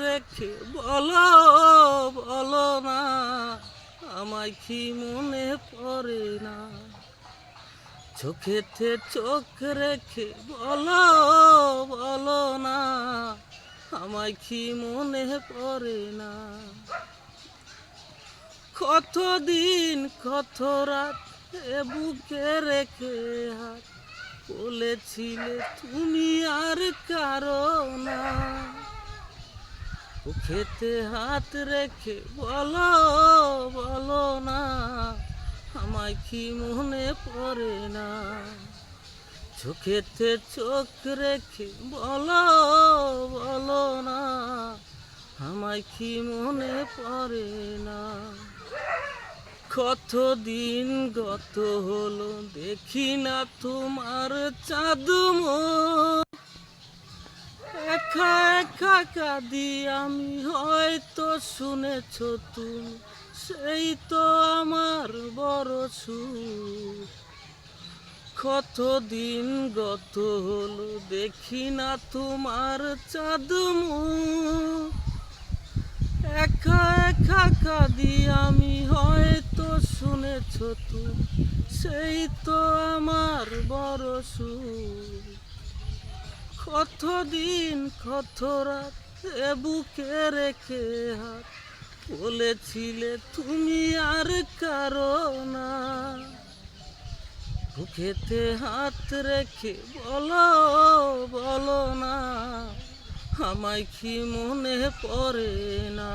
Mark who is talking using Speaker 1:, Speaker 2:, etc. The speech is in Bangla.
Speaker 1: রেখে বলো বলো না, আমায় কি মনে পড়ে না? চোখেতে চোখ রেখে বলো বলো না, আমায় কি মনে পড়ে না? কতদিন কত রাত এ বুকে রেখে হাত বলেছিলে তুমি আর কারো না। বুকেতে হাত রেখে বলো বলো না, আমায় কি মনে পড়ে না? চোখেতে চোখ রেখে বলো বলো না, আমায় কি মনে পড়ে না? কতদিন গত হলো দেখি না তোমার চাঁদ মুখ। একা একা কাঁদি আমি, হয়তো শুনেছ তুমি, সেই তো আমার বড় সুখ। কতদিন গত হলো দেখি না তোমার চাঁদ মুখ। একা একা কাঁদি আমি, হয়তো শুনেছ তুমি, সেই তো আমার বড় সুখ। কতদিন কত রাত এ বুকে রেখে হাত বলেছিলে তুমি আর কারো না। বুকেতে হাত রেখে বলো বলো না, আমায় কি মনে পড়ে না?